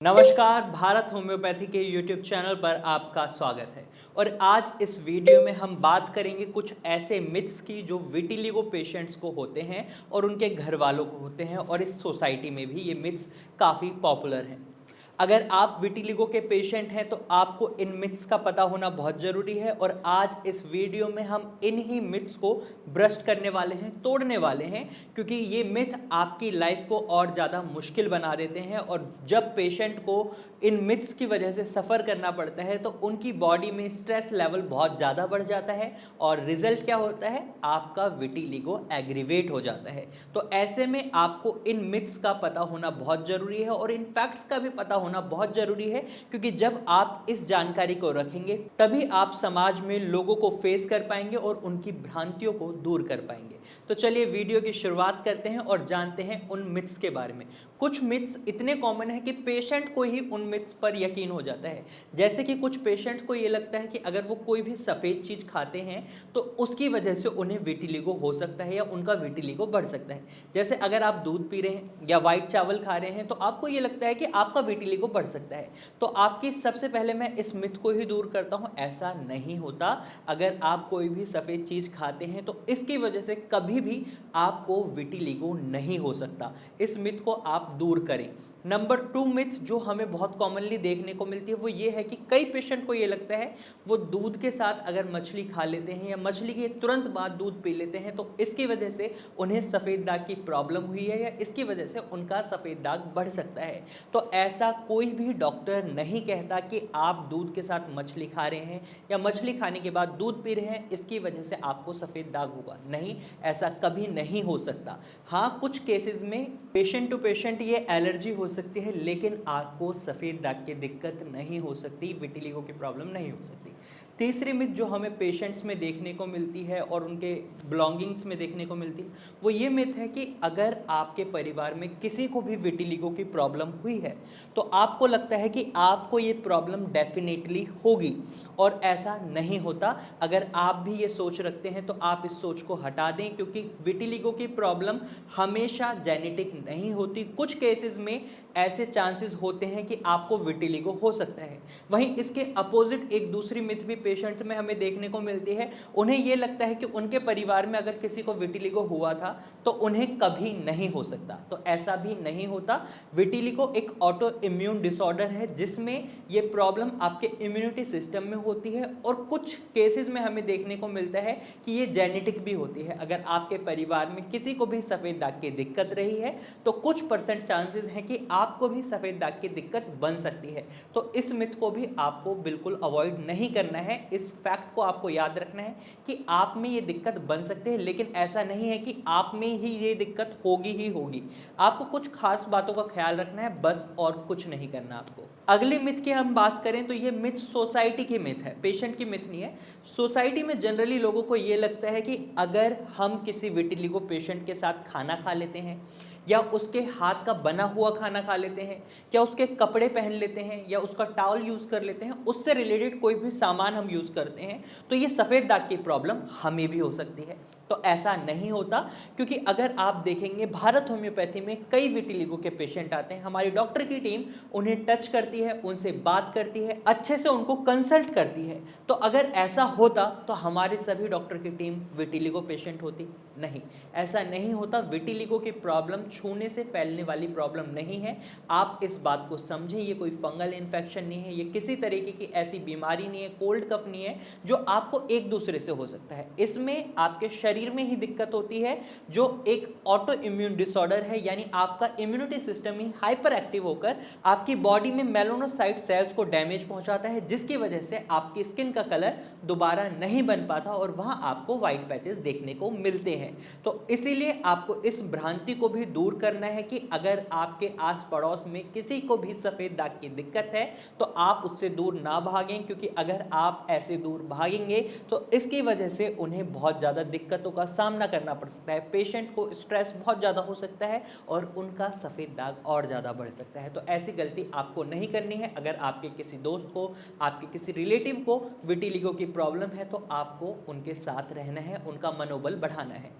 नमस्कार, भारत होम्योपैथी के YouTube channel पर आपका स्वागत है। और आज इस वीडियो में हम बात करेंगे कुछ ऐसे मिथ्स की जो विटिलिगो पेशेंट्स को होते हैं और उनके घर वालों को होते हैं, और इस सोसाइटी में भी ये मिथ्स काफ़ी पॉपुलर हैं। अगर आप विटिलिगो के पेशेंट हैं तो आपको इन मिथ्स का पता होना बहुत ज़रूरी है, और आज इस वीडियो में हम इन ही मिथ्स को ब्रस्ट करने वाले हैं, तोड़ने वाले हैं, क्योंकि ये मिथ आपकी लाइफ को और ज़्यादा मुश्किल बना देते हैं। और जब पेशेंट को इन मिथ्स की वजह से सफ़र करना पड़ता है तो उनकी बॉडी में स्ट्रेस लेवल बहुत ज़्यादा बढ़ जाता है, और रिजल्ट क्या होता है, आपका विटिलिगो एग्रीवेट हो जाता है। तो ऐसे में आपको इन मिथ्स का पता होना बहुत ज़रूरी है, और इन फैक्ट्स का भी पता होना बहुत ज़रूरी है, क्योंकि जब आप इस जानकारी को रखेंगे तभी आप समाज में लोगों को फेस कर पाएंगे और उनकी भ्रांतियों को दूर कर पाएंगे। तो चलिए वीडियो की शुरुआत करते हैं और जानते हैं उन मिथ्स के बारे में। कुछ मिथ्स इतने कॉमन है कि पेशेंट को ही उन मिथ्स पर यकीन हो जाता है। जैसे कि कुछ पेशेंट को ये लगता है कि अगर वो कोई भी सफ़ेद चीज़ खाते हैं तो उसकी वजह से उन्हें विटिलिगो हो सकता है या उनका विटिलिगो बढ़ सकता है। जैसे अगर आप दूध पी रहे हैं या वाइट चावल खा रहे हैं तो आपको ये लगता है कि आपका विटिलिगो बढ़ सकता है। तो आपकी सबसे पहले मैं इस मिथ को ही दूर करता हूँ, ऐसा नहीं होता। अगर आप कोई भी सफ़ेद चीज़ खाते हैं तो इसकी वजह से कभी भी आपको विटिलिगो नहीं हो सकता। इस मिथ को आप दूर करें। नंबर 2 मिथ जो हमें बहुत कॉमनली देखने को मिलती है वो ये है कि कई पेशेंट को ये लगता है वो दूध के साथ अगर मछली खा लेते हैं या मछली के तुरंत बाद दूध पी लेते हैं तो इसकी वजह से उन्हें सफ़ेद दाग की प्रॉब्लम हुई है या इसकी वजह से उनका सफ़ेद दाग बढ़ सकता है। तो ऐसा कोई भी डॉक्टर नहीं कहता कि आप दूध के साथ मछली खा रहे हैं या मछली खाने के बाद दूध पी रहे हैं इसकी वजह से आपको सफ़ेद दाग होगा। नहीं, ऐसा कभी नहीं हो सकता। हाँ, कुछ केसेस में पेशेंट टू पेशेंट ये एलर्जी हो सकती है, लेकिन आपको सफ़ेद दाग की दिक्कत नहीं हो सकती, विटिलिगो की प्रॉब्लम नहीं हो सकती। तीसरी मिथ जो हमें पेशेंट्स में देखने को मिलती है और उनके बिलोंगिंग्स में देखने को मिलती है वो ये मिथ है कि अगर आपके परिवार में किसी को भी विटिलिगो की प्रॉब्लम हुई है तो आपको लगता है कि आपको ये प्रॉब्लम डेफिनेटली होगी, और ऐसा नहीं होता। अगर आप भी ये सोच रखते हैं तो आप इस सोच को हटा दें, क्योंकि विटिलिगो की प्रॉब्लम हमेशा जेनेटिक नहीं होती। कुछ केसेस में ऐसे चांसेस होते हैं कि आपको विटिलिगो हो सकता है। वहीं इसके अपोजिट एक दूसरी मिथ भी पेशेंट्स में हमें देखने को मिलती है। उन्हें ये लगता है कि उनके परिवार में अगर किसी को विटिलिगो हुआ था तो उन्हें कभी नहीं हो सकता। तो ऐसा भी नहीं होता। विटिलिगो एक ऑटो इम्यून डिसऑर्डर है जिसमें ये प्रॉब्लम आपके इम्यूनिटी सिस्टम में होती है, और कुछ केसेस में हमें देखने को मिलता है कि ये जेनेटिक भी होती है। अगर आपके परिवार में किसी को भी सफ़ेद दाग की दिक्कत रही है तो कुछ परसेंट चांसेस हैं कि आपको भी सफ़ेद दाग की दिक्कत बन सकती है। तो इस मिथ को भी आपको बिल्कुल अवॉइड नहीं करना है। इस फैक्ट को आपको याद रखना है कि आप में ये दिक्कत बन सकती है, लेकिन ऐसा नहीं है कि आप में ही ये दिक्कत होगी ही होगी। आपको कुछ खास बातों का ख्याल रखना है बस, और कुछ नहीं करना आपको। अगली मिथ की हम बात करें तो ये मिथ सोसाइटी की मिथ है, पेशेंट की मिथ नहीं है। सोसाइटी में जनरली लोगों को ये लगता है कि अगर हम किसी विटिलिगो पेशेंट के साथ खाना खा लेते हैं या उसके हाथ का बना हुआ खाना खा लेते हैं या उसके कपड़े पहन लेते हैं या उसका टॉवल यूज़ कर लेते हैं, उससे रिलेटेड कोई भी सामान हम यूज़ करते हैं तो ये सफ़ेद दाग की प्रॉब्लम हमें भी हो सकती है। तो ऐसा नहीं होता, क्योंकि अगर आप देखेंगे भारत होम्योपैथी में कई विटिलिगो के पेशेंट आते हैं, हमारी डॉक्टर की टीम उन्हें टच करती है, उनसे बात करती है, अच्छे से उनको कंसल्ट करती है। तो अगर ऐसा होता तो हमारे सभी डॉक्टर की टीम विटिलिगो पेशेंट होती? नहीं, ऐसा नहीं होता। विटिलिगो की प्रॉब्लम छूने से फैलने वाली प्रॉब्लम नहीं है। आप इस बात को समझें, ये कोई फंगल इन्फेक्शन नहीं है, ये किसी तरीके की ऐसी बीमारी नहीं है, कोल्ड कफ नहीं है जो आपको एक दूसरे से हो सकता है। इसमें आपके शरीर में ही दिक्कत होती है, जो एक ऑटो इम्यून डिसऑर्डर है, यानी आपका इम्यूनिटी सिस्टम ही हाइपर एक्टिव होकर आपकी बॉडी में मेलानोसाइट सेल्स को डैमेज पहुंचाता है, जिसकी वजह से आपकी स्किन का कलर दोबारा नहीं बन पाता और वहां आपको व्हाइट पैचेस देखने को मिलते हैं। तो इसीलिए आपको इस भ्रांति को भी दूर करना है कि अगर आपके आस पड़ोस में किसी को भी सफ़ेद दाग की दिक्कत है तो आप उससे दूर ना भागें, क्योंकि अगर आप ऐसे दूर भागेंगे तो इसकी वजह से उन्हें बहुत ज़्यादा दिक्कतों का सामना करना पड़ सकता है। पेशेंट को स्ट्रेस बहुत ज़्यादा हो सकता है और उनका सफ़ेद दाग और ज़्यादा बढ़ सकता है। तो ऐसी गलती आपको नहीं करनी है। अगर आपके किसी दोस्त को, आपके किसी रिलेटिव को विटिलिगो की प्रॉब्लम है तो आपको उनके साथ रहना है, उनका मनोबल बढ़ाना है।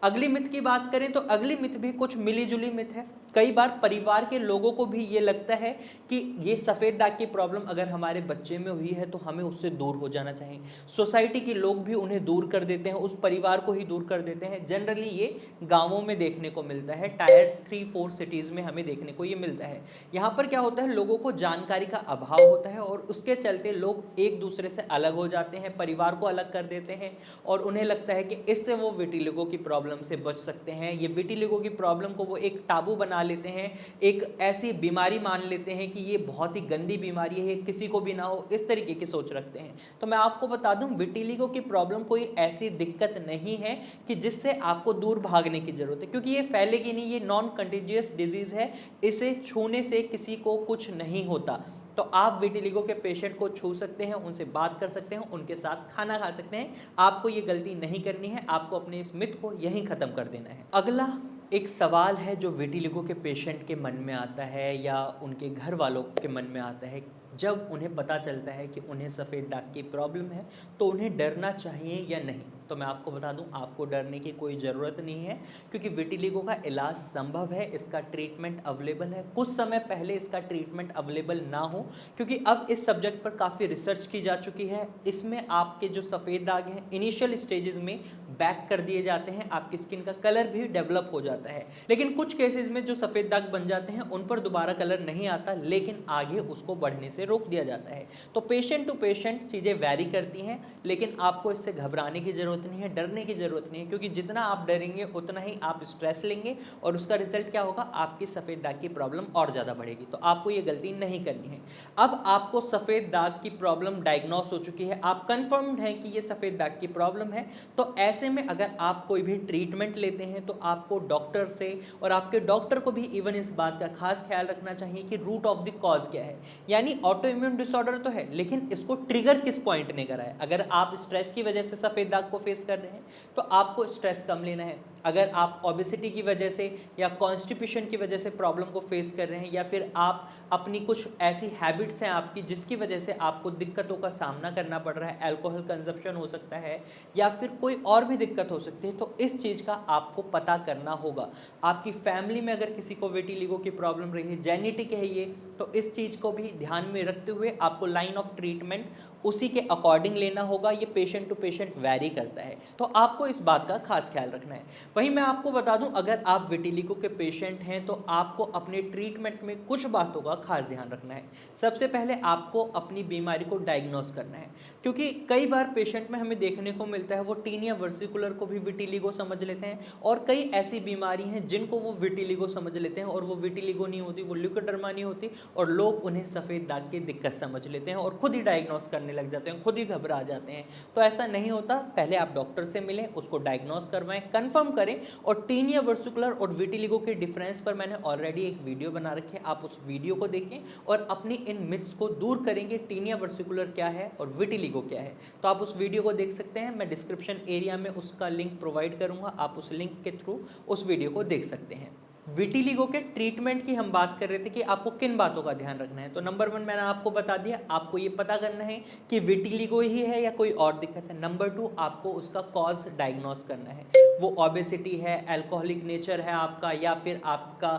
अगली मिथ की बात करें तो अगली मिथ भी कुछ मिली जुली मिथ है। कई बार परिवार के लोगों को भी ये लगता है कि ये सफ़ेद दाग की प्रॉब्लम अगर हमारे बच्चे में हुई है तो हमें उससे दूर हो जाना चाहिए। सोसाइटी के लोग भी उन्हें दूर कर देते हैं, उस परिवार को ही दूर कर देते हैं। जनरली ये गाँवों में देखने को मिलता है, टायर 3-4 सिटीज़ में हमें देखने को ये मिलता है। यहाँ पर क्या होता है, लोगों को जानकारी का अभाव होता है और उसके चलते लोग एक दूसरे से अलग हो जाते हैं, परिवार को अलग कर देते हैं और उन्हें लगता है कि इससे वो विटिलिगो की प्रॉब्लम से बच सकते हैं। ये विटिलिगो की प्रॉब्लम को वो एक टाबू बना लेते हैं, एक ऐसी बीमारी मान लेते हैं कि ये बहुत ही गंदी बीमारी है, किसी को भी ना हो, इस तरीके की सोच रखते हैं। तो मैं आपको बता दूं, विटिलिगो की प्रॉब्लम कोई ऐसी दिक्कत नहीं है कि जिससे आपको दूर भागने की जरूरत है, क्योंकि ये फैलेगी नहीं, ये नॉन कंटेजियस डिजीज है, इसे छूने से किसी को कुछ नहीं होता। तो आप विटिलिगो के पेशेंट को छू सकते हैं, उनसे बात कर सकते हैं, उनके साथ खाना खा सकते हैं। आपको ये गलती नहीं करनी है, आपको अपने इस मिथ को यहीं ख़त्म कर देना है। अगला एक सवाल है जो विटिलिगो के पेशेंट के मन में आता है या उनके घर वालों के मन में आता है, जब उन्हें पता चलता है कि उन्हें सफ़ेद दाग की प्रॉब्लम है तो उन्हें डरना चाहिए या नहीं। तो मैं आपको बता दूं, आपको डरने की कोई ज़रूरत नहीं है, क्योंकि विटिलिगो का इलाज संभव है, इसका ट्रीटमेंट अवेलेबल है। कुछ समय पहले इसका ट्रीटमेंट अवेलेबल ना हो, क्योंकि अब इस सब्जेक्ट पर काफ़ी रिसर्च की जा चुकी है। इसमें आपके जो सफ़ेद दाग हैं इनिशियल स्टेजेस में बैक कर दिए जाते हैं, आपकी स्किन का कलर भी डेवलप हो जाता है। लेकिन कुछ केसेस में जो सफ़ेद दाग बन जाते हैं उन पर दोबारा कलर नहीं आता, लेकिन आगे उसको बढ़ने से रोक दिया जाता है। तो पेशेंट टू पेशेंट चीज़ें वैरी करती हैं, लेकिन आपको इससे घबराने की ज़रूरत नहीं है, डरने की ज़रूरत नहीं है, क्योंकि जितना आप डरेंगे उतना ही आप स्ट्रेस लेंगे और उसका रिजल्ट क्या होगा, आपकी सफ़ेद दाग की प्रॉब्लम और ज़्यादा बढ़ेगी। तो आपको ये गलती नहीं करनी है। अब आपको सफ़ेद दाग की प्रॉब्लम डायग्नोस हो चुकी है, आप कन्फर्म्ड हैं कि ये सफ़ेद दाग की प्रॉब्लम है, तो ऐसे में अगर आप कोई भी ट्रीटमेंट लेते हैं तो आपको डॉक्टर से और आपके डॉक्टर को भी इवन इस बात का खास ख्याल रखना चाहिए कि रूट ऑफ द कॉज क्या है। यानी ऑटो इम्यून डिसऑर्डर तो है, लेकिन इसको ट्रिगर किस पॉइंट ने करा है। अगर आप स्ट्रेस की वजह से सफ़ेद दाग को फेस कर रहे हैं तो आपको स्ट्रेस कम लेना है। अगर आप ओबेसिटी की वजह से या कॉन्स्टिपेशन की वजह से प्रॉब्लम को फेस कर रहे हैं, या फिर आप अपनी कुछ ऐसी हैबिट्स हैं आपकी जिसकी वजह से आपको दिक्कतों का सामना करना पड़ रहा है, अल्कोहल कंजप्शन हो सकता है या फिर कोई और भी दिक्कत हो सकती है, तो इस चीज़ का आपको पता करना होगा। आपकी फैमिली में अगर किसी को विटिलिगो की प्रॉब्लम रही है, जेनेटिक है ये, तो इस चीज़ को भी ध्यान में रखते हुए आपको लाइन ऑफ ट्रीटमेंट उसी के अकॉर्डिंग लेना होगा। ये पेशेंट टू पेशेंट वैरी करता है, तो आपको इस बात का खास ख्याल रखना है। वहीं मैं आपको बता दूं, अगर आप विटिलिगो के पेशेंट हैं तो आपको अपने ट्रीटमेंट में कुछ बातों का खास ध्यान रखना है। सबसे पहले आपको अपनी बीमारी को डायग्नोस करना है, क्योंकि कई बार पेशेंट में हमें देखने को मिलता है वो टीनिया वर्सिकुलर को भी विटिलिगो समझ लेते हैं, और कई ऐसी बीमारी हैं जिनको वो विटिलिगो समझ लेते हैं और वो विटिलिगो नहीं होती, वो ल्यूकोडर्मा नहीं होती, और लोग उन्हें सफ़ेद दाग की दिक्कत समझ लेते हैं और खुद ही डायग्नोस करने लग जाते हैं, खुद ही घबरा जाते हैं। तो ऐसा नहीं होता, पहले आप डॉक्टर से मिलें, उसको डायग्नोस करवाएं, कंफर्म करें। और टीनिया वर्सिकुलर और विटिलिगो के डिफरेंस पर मैंने ऑलरेडी एक वीडियो बना रखी है, आप उस वीडियो को देखें और अपनी इन मिथ्स को दूर करेंगे। टीनिया वर्सिकुलर क्या है और विटिलिगो क्या है, तो आप उस वीडियो को देख सकते हैं। मैं डिस्क्रिप्शन एरिया में उसका लिंक प्रोवाइड करूंगा, आप उस लिंक के थ्रू उस वीडियो को देख सकते हैं। विटिलिगो के ट्रीटमेंट की हम बात कर रहे थे कि आपको किन बातों का ध्यान रखना है। तो नंबर 1 मैंने आपको बता दिया, आपको ये पता करना है कि विटिलिगो ही है या कोई और दिक्कत है। नंबर 2, आपको उसका कॉज डायग्नोस करना है, वो ओबेसिटी है, अल्कोहलिक नेचर है आपका, या फिर आपका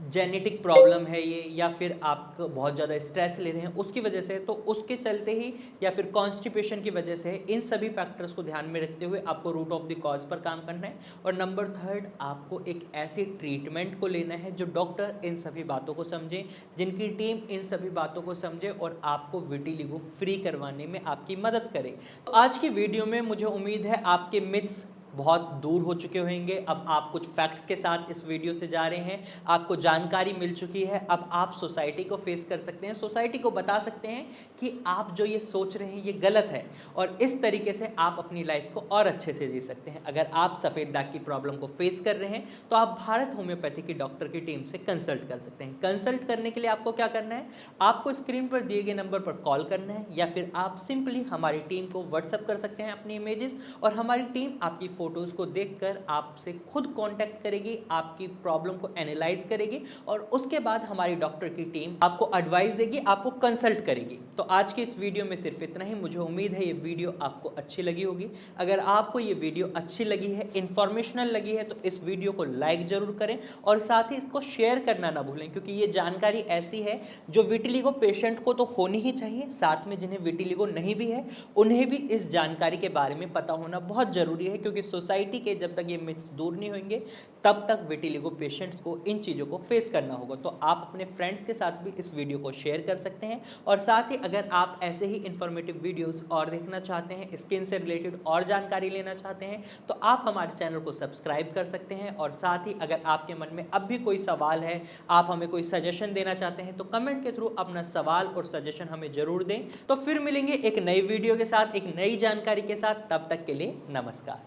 जेनेटिक प्रॉब्लम है ये, या फिर आप बहुत ज़्यादा स्ट्रेस ले रहे हैं उसकी वजह से, तो उसके चलते ही, या फिर कॉन्स्टिपेशन की वजह से। इन सभी फैक्टर्स को ध्यान में रखते हुए आपको रूट ऑफ द कॉज पर काम करना है। और नंबर 3, आपको एक ऐसी ट्रीटमेंट को लेना है जो डॉक्टर इन सभी बातों को समझे, जिनकी टीम इन सभी बातों को समझे और आपको विटिलिगो फ्री करवाने में आपकी मदद करे। तो आज की वीडियो में मुझे उम्मीद है आपके मिथ्स बहुत दूर हो चुके होंगे। अब आप कुछ फैक्ट्स के साथ इस वीडियो से जा रहे हैं, आपको जानकारी मिल चुकी है। अब आप सोसाइटी को फेस कर सकते हैं, सोसाइटी को बता सकते हैं कि आप जो ये सोच रहे हैं ये गलत है, और इस तरीके से आप अपनी लाइफ को और अच्छे से जी सकते हैं। अगर आप सफ़ेद दाग की प्रॉब्लम को फेस कर रहे हैं तो आप भारत होम्योपैथी की डॉक्टर की टीम से कंसल्ट कर सकते हैं। कंसल्ट करने के लिए आपको क्या करना है, आपको स्क्रीन पर दिए गए नंबर पर कॉल करना है, या फिर आप सिंपली हमारी टीम को व्हाट्सएप कर सकते हैं अपनी इमेजेस, और हमारी टीम आपकी फोटोज़ को देखकर आपसे खुद कांटेक्ट करेगी, आपकी प्रॉब्लम को एनालाइज करेगी और उसके बाद हमारी डॉक्टर की टीम आपको एडवाइस देगी, आपको कंसल्ट करेगी। तो आज की इस वीडियो में सिर्फ इतना ही। मुझे उम्मीद है ये वीडियो आपको अच्छी लगी होगी। अगर आपको ये वीडियो अच्छी लगी है, इंफॉर्मेशनल लगी है, तो इस वीडियो को लाइक जरूर करें और साथ ही इसको शेयर करना ना भूलें, क्योंकि ये जानकारी ऐसी है जो विटिलिगो पेशेंट को तो होनी ही चाहिए, साथ में जिन्हें विटिलिगो नहीं भी है उन्हें भी इस जानकारी के बारे में पता होना बहुत जरूरी है, क्योंकि सोसाइटी के जब तक ये मिथ्स दूर नहीं होंगे तब तक विटिलिगो पेशेंट्स को इन चीज़ों को फेस करना होगा। तो आप अपने फ्रेंड्स के साथ भी इस वीडियो को शेयर कर सकते हैं और साथ ही अगर आप ऐसे ही इंफॉर्मेटिव वीडियोस और देखना चाहते हैं, स्किन से रिलेटेड और जानकारी लेना चाहते हैं, तो आप हमारे चैनल को सब्सक्राइब कर सकते हैं। और साथ ही अगर आपके मन में अब भी कोई सवाल है, आप हमें कोई सजेशन देना चाहते हैं, तो कमेंट के थ्रू अपना सवाल और सजेशन हमें जरूर दें। तो फिर मिलेंगे एक नई वीडियो के साथ, एक नई जानकारी के साथ। तब तक के लिए नमस्कार।